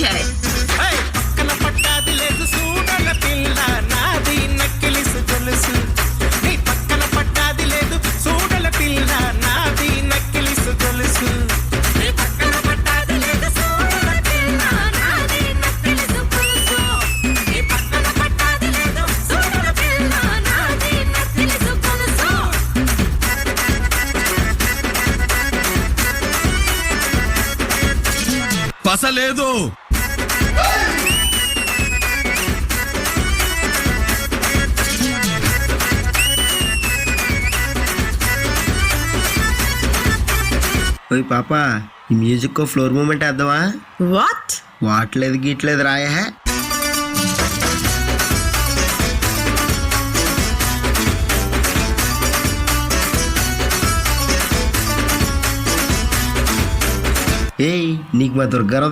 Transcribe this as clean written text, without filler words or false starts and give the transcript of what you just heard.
DJ. పసలేదు. ఓయ్ పాపా, ఈ మ్యూజిక్ కో ఫ్లోర్ మూమెంట్ వేద్దామా? What? వాట్లేదు గీట్లేదు రాయా. ఏయ్, నీకు మా దుర్గారావు